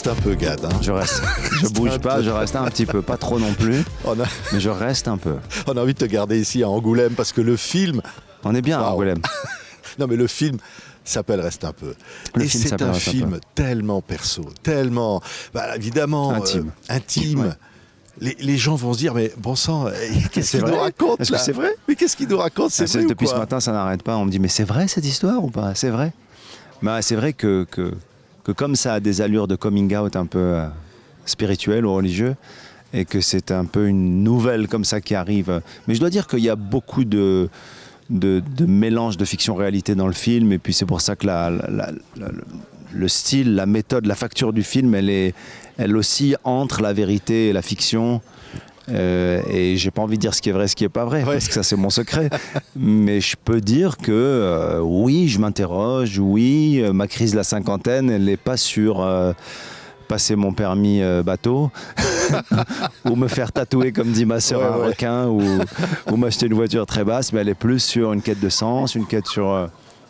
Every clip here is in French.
restes un peu, Gad. Hein. Je bouge pas, je reste un petit peu, pas trop non plus, mais je reste un peu. On a envie de te garder ici à Angoulême parce que le film... On est bien à Angoulême. Non mais le film s'appelle Reste un peu. Et c'est un film tellement perso, tellement, évidemment, intime. Les gens vont se dire, mais bon sang, qu'est-ce qu'il nous raconte là? Est-ce que c'est vrai? Mais qu'est-ce qu'il nous raconte? C'est vrai depuis ou quoi? Ce matin, ça n'arrête pas. On me dit, mais c'est vrai cette histoire ou pas? C'est vrai. C'est vrai que comme ça a des allures de coming out un peu spirituel ou religieux, et que c'est un peu une nouvelle comme ça qui arrive. Mais je dois dire qu'il y a beaucoup de mélange de fiction-réalité dans le film, et puis c'est pour ça que le style, la méthode, la facture du film, elle oscille entre la vérité et la fiction. Et j'ai pas envie de dire ce qui est vrai, ce qui est pas vrai, parce que ça c'est mon secret. Mais je peux dire que oui, je m'interroge, oui, ma crise de la cinquantaine, elle n'est pas sur passer mon permis bateau ou me faire tatouer comme dit ma sœur un requin ou m'acheter une voiture très basse, mais elle est plus sur une quête de sens, une quête sur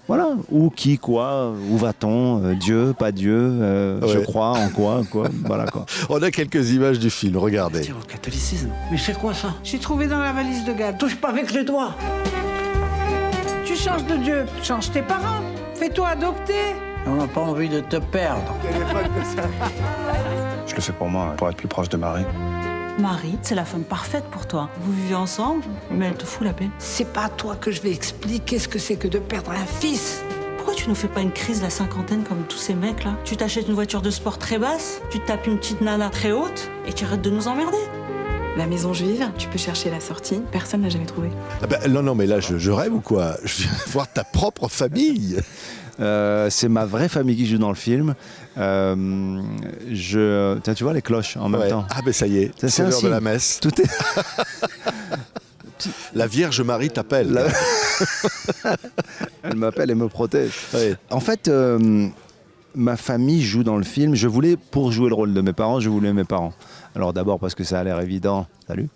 voilà, où, qui, quoi, où va-t-on, Dieu, pas Dieu, je crois, en quoi, voilà quoi. On a quelques images du film, regardez. Au catholicisme. Mais c'est quoi ça? J'ai trouvé dans la valise de Gad. Touche pas avec les doigts. Tu changes de Dieu, change tes parents. Fais-toi adopter. On n'a pas envie de te perdre. Je le fais pour moi, pour être plus proche de Marie. Marie, c'est la femme parfaite pour toi. Vous vivez ensemble, mais elle te fout la paix. C'est pas à toi que je vais expliquer ce que c'est que de perdre un fils. Pourquoi tu nous fais pas une crise de la cinquantaine comme tous ces mecs là? Tu t'achètes une voiture de sport très basse, tu te tapes une petite nana très haute et tu arrêtes de nous emmerder. La maison juive, tu peux chercher la sortie, personne n'a jamais trouvé. Non, mais là, je rêve ou quoi? Je viens voir ta propre famille. C'est ma vraie famille qui joue dans le film. Tiens, tu vois les cloches en même temps. Ah ben ça y est, c'est l'heure de la messe. Tout est... La Vierge Marie t'appelle. Elle m'appelle et me protège. Oui. En fait, ma famille joue dans le film. Je voulais, pour jouer le rôle de mes parents, je voulais mes parents. Alors d'abord parce que ça a l'air évident. Salut.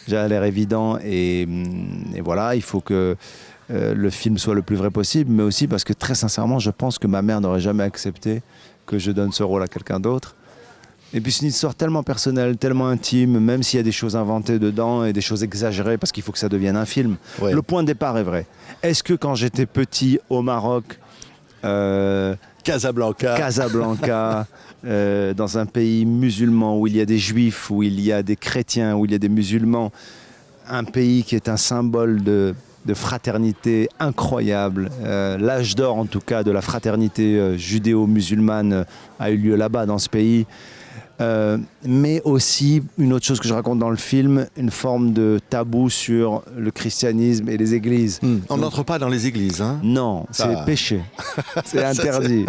Ça a l'air évident et voilà, il faut que le film soit le plus vrai possible, mais aussi parce que très sincèrement, je pense que ma mère n'aurait jamais accepté que je donne ce rôle à quelqu'un d'autre. Et puis c'est une histoire tellement personnelle, tellement intime, même s'il y a des choses inventées dedans et des choses exagérées, parce qu'il faut que ça devienne un film. Ouais. Le point de départ est vrai. Est-ce que quand j'étais petit au Maroc, Casablanca, dans un pays musulman où il y a des juifs, où il y a des chrétiens, où il y a des musulmans, un pays qui est un symbole de fraternité incroyable. L'âge d'or, en tout cas, de la fraternité judéo-musulmane a eu lieu là-bas, dans ce pays. Mais aussi, une autre chose que je raconte dans le film, une forme de tabou sur le christianisme et les églises. On n'entre pas dans les églises, hein? Non, c'est péché. C'est interdit.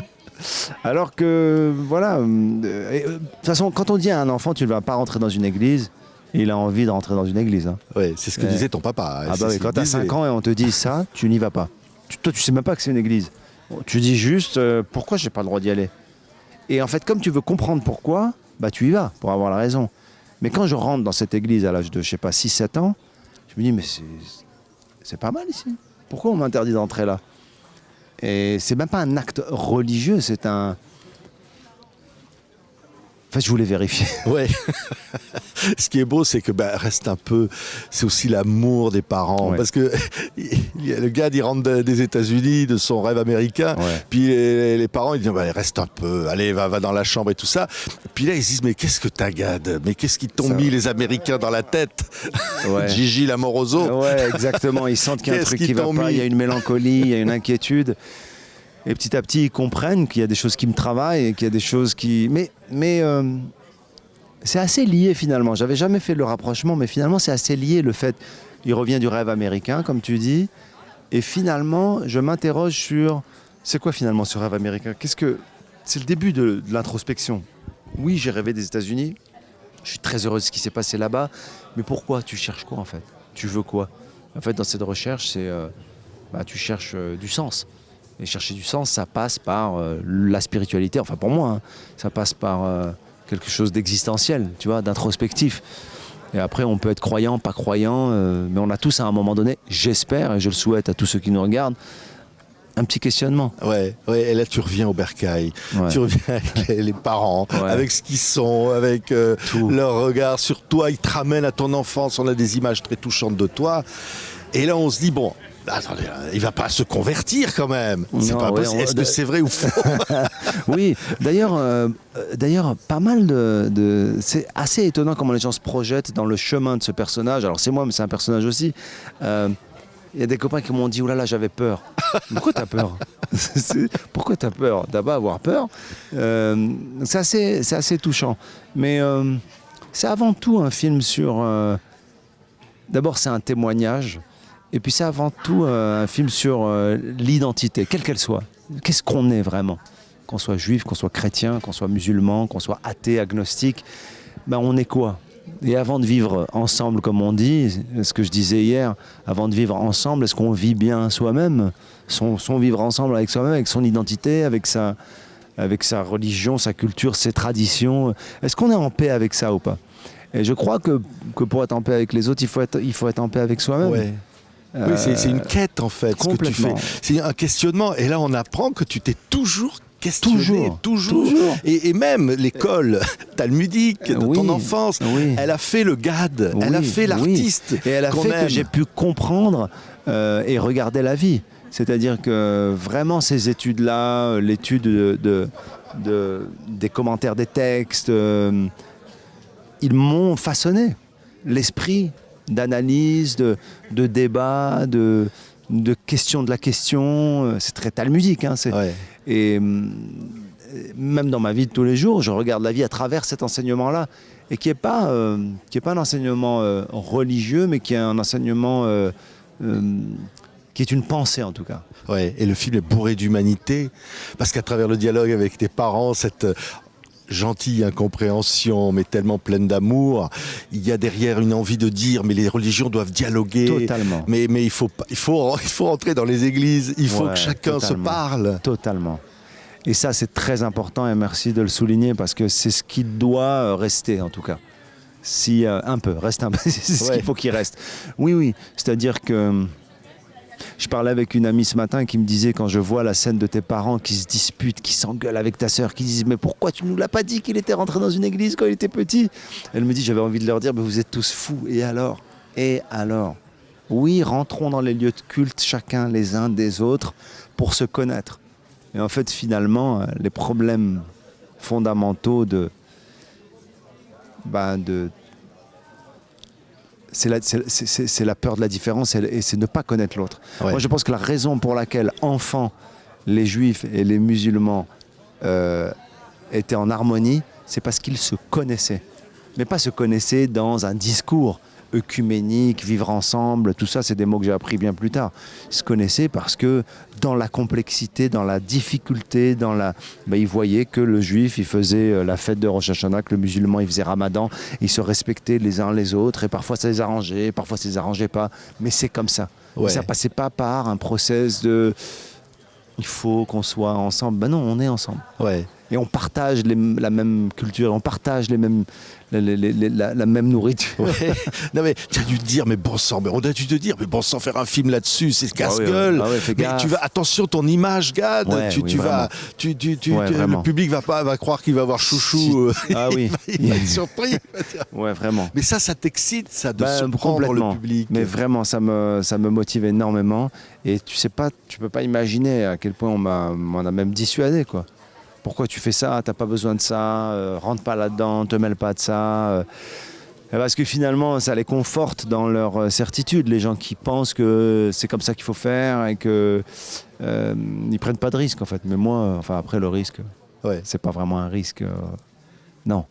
Alors que, voilà, de toute façon, quand on dit à un enfant, tu ne vas pas rentrer dans une église, il a envie de rentrer dans une église. Hein. Oui, c'est ce que disait ton papa. Ah bah oui, quand tu as 5 ans et on te dit ça, tu n'y vas pas. Toi, tu sais même pas que c'est une église. Tu dis juste, pourquoi j'ai pas le droit d'y aller? Et en fait, comme tu veux comprendre pourquoi, bah tu y vas, pour avoir la raison. Mais quand je rentre dans cette église à l'âge de, je sais pas, 6-7 ans, je me dis, mais c'est pas mal ici. Pourquoi on m'interdit d'entrer là? Et c'est même pas un acte religieux, c'est un... En fait, je voulais vérifier. Ouais. Ce qui est beau, c'est que reste un peu. C'est aussi l'amour des parents, parce que le gars, il rentre des États-Unis, de son rêve américain. Ouais. Puis les parents, ils disent reste un peu, allez, va dans la chambre et tout ça. Puis là, ils se disent mais qu'est-ce que t'as, Gad? Mais qu'est-ce qu'ils t'ont mis les Américains dans la tête? Gigi l'amoroso. Ouais, exactement. Ils sentent qu'il y a un truc qui va pas. Il y a une mélancolie, il y a une inquiétude. Et petit à petit, ils comprennent qu'il y a des choses qui me travaillent et qu'il y a des choses qui... Mais c'est assez lié finalement. J'avais jamais fait le rapprochement, mais finalement, c'est assez lié le fait... Il revient du rêve américain, comme tu dis. Et finalement, je m'interroge sur... C'est quoi finalement ce rêve américain? C'est le début de l'introspection. Oui, j'ai rêvé des États-Unis. Je suis très heureux de ce qui s'est passé là-bas. Mais pourquoi? Tu cherches quoi en fait? Tu veux quoi? En fait, dans cette recherche, c'est... tu cherches du sens. Et chercher du sens, ça passe par la spiritualité, enfin pour moi, hein, ça passe par quelque chose d'existentiel, tu vois, d'introspectif. Et après, on peut être croyant, pas croyant, mais on a tous à un moment donné, j'espère, et je le souhaite à tous ceux qui nous regardent, un petit questionnement. Ouais, et là tu reviens au bercail, Ouais. tu reviens avec les parents, Ouais. avec ce qu'ils sont, avec leur regard sur toi, ils te ramènent à ton enfance, on a des images très touchantes de toi, et là on se dit, bon, attendez, il va pas se convertir quand même, c'est Non, pas ouais, possible. Est-ce que c'est vrai ou faux? Oui, d'ailleurs, pas mal c'est assez étonnant comment les gens se projettent dans le chemin de ce personnage. Alors c'est moi, mais c'est un personnage aussi. Il y a des copains qui m'ont dit, oulala, j'avais peur. Pourquoi t'as peur? Pourquoi t'as peur? T'as pas à avoir peur. C'est assez touchant. Mais c'est avant tout un film sur... D'abord, c'est un témoignage. Et puis c'est avant tout un film sur l'identité, quelle qu'elle soit. Qu'est-ce qu'on est vraiment? Qu'on soit juif, qu'on soit chrétien, qu'on soit musulman, qu'on soit athée, agnostique, ben on est quoi? Et avant de vivre ensemble, comme on dit, ce que je disais hier, avant de vivre ensemble, est-ce qu'on vit bien soi-même? Son vivre ensemble avec soi-même, avec son identité, avec sa religion, sa culture, ses traditions. Est-ce qu'on est en paix avec ça ou pas? Et je crois que pour être en paix avec les autres, il faut être en paix avec soi-même. Ouais. Oui, c'est une quête en fait, ce que tu fais. C'est un questionnement. Et là, on apprend que tu t'es toujours questionné. Toujours. Et même l'école talmudique de ton enfance, elle a fait le gad, elle a fait l'artiste. Et elle a fait que j'ai pu comprendre et regarder la vie. C'est-à-dire que vraiment ces études-là, l'étude des commentaires des textes, ils m'ont façonné l'esprit d'analyse, de débat, de question de la question. C'est très talmudique. Hein, ouais. Et même dans ma vie de tous les jours, je regarde la vie à travers cet enseignement-là, et qui est pas un enseignement religieux, mais qui est un enseignement qui est une pensée en tout cas. Ouais, et le film est bourré d'humanité, parce qu'à travers le dialogue avec tes parents, cette gentille incompréhension, mais tellement pleine d'amour, il y a derrière une envie de dire, mais les religions doivent dialoguer. Totalement. Mais il faut rentrer dans les églises, il faut que chacun totalement. se parle. Totalement. Et ça, c'est très important, et merci de le souligner, parce que c'est ce qui doit rester, en tout cas. Si, reste un peu, c'est ce qu'il faut qu'il reste. Oui, c'est-à-dire que je parlais avec une amie ce matin qui me disait, quand je vois la scène de tes parents qui se disputent, qui s'engueulent avec ta sœur, qui disent, mais pourquoi tu ne nous l'as pas dit qu'il était rentré dans une église quand il était petit? Elle me dit, j'avais envie de leur dire, mais vous êtes tous fous, et alors? Oui, rentrons dans les lieux de culte, chacun les uns des autres, pour se connaître. Et en fait, finalement, les problèmes fondamentaux c'est la peur de la différence et c'est ne pas connaître l'autre. Ouais. Moi, je pense que la raison pour laquelle, enfant, les juifs et les musulmans étaient en harmonie, c'est parce qu'ils se connaissaient. Mais pas se connaissaient dans un discours œcuménique, vivre ensemble, tout ça, c'est des mots que j'ai appris bien plus tard. Ils se connaissaient parce que dans la complexité, dans la difficulté, ils voyaient que le juif, il faisait la fête de Rosh Hashanah, que le musulman, il faisait Ramadan, ils se respectaient les uns les autres, et parfois ça les arrangeait, parfois ça les arrangeait pas, mais c'est comme ça. Ouais. Ça passait pas par un process de il faut qu'on soit ensemble. Ben non, on est ensemble. Ouais. Et on partage la même culture, on partage la même nourriture. Ouais. Non mais tu as dû te dire, mais bon sang, on a dû te dire, mais bon sang, faire un film là-dessus, c'est casse-gueule. Fais mais gaffe. tu vas, attention, ton image, Gad, le public va croire qu'il va voir chouchou. Il va être surpris. Ouais, vraiment. Mais ça t'excite, ça, de surprendre le public. Mais vraiment, ça me motive énormément. Et tu peux pas imaginer à quel point on m'a même dissuadé, quoi. Pourquoi tu fais ça? T'as pas besoin de ça, rentre pas là-dedans, te mêle pas de ça. Parce que finalement, ça les conforte dans leur certitude, les gens qui pensent que c'est comme ça qu'il faut faire et que ils prennent pas de risque en fait. Mais moi, après le risque, c'est pas vraiment un risque. Non.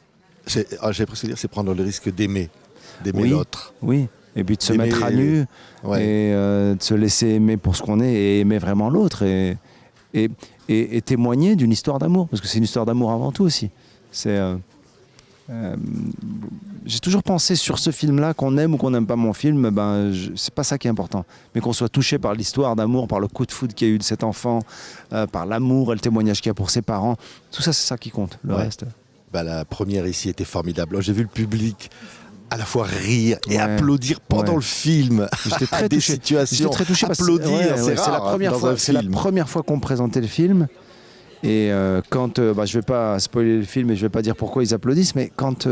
J'ai presque dire, c'est prendre le risque d'aimer l'autre. Oui. Et puis de se mettre à nu et de se laisser aimer pour ce qu'on est et aimer vraiment l'autre et témoigner d'une histoire d'amour, parce que c'est une histoire d'amour avant tout aussi. J'ai toujours pensé sur ce film-là, qu'on aime ou qu'on n'aime pas mon film, c'est pas ça qui est important, mais qu'on soit touché par l'histoire d'amour, par le coup de foudre qu'il y a eu de cet enfant, par l'amour et le témoignage qu'il y a pour ses parents. Tout ça, c'est ça qui compte. Le reste. La première ici était formidable. J'ai vu le public à la fois rire et Ouais. applaudir pendant Ouais. le film. J'étais très à des touché. situations. J'étais très touché parce que Applaudir, c'est c'est rare la première dans fois. un C'est la film. première fois qu'on me présentait le film. Et quand, je vais pas spoiler le film et je vais pas dire pourquoi ils applaudissent, mais quand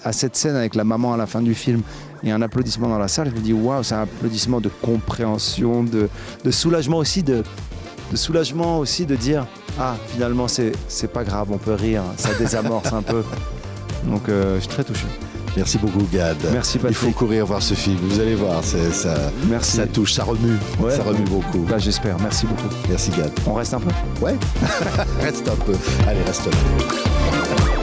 à cette scène avec la maman à la fin du film, il y a un applaudissement dans la salle, je me dis waouh, c'est un applaudissement de compréhension, de soulagement aussi, de soulagement aussi de dire ah finalement c'est pas grave, on peut rire, ça désamorce un peu. Donc je suis très touché. Merci beaucoup, Gad. Merci, Il faut Patrick. courir voir ce film. Vous allez voir, ça, Merci. ça touche, ça remue. Ouais. Ça remue beaucoup. Bah, j'espère. Merci beaucoup. Merci, Gad. On reste un peu. Ouais. Reste un peu. Allez, reste là.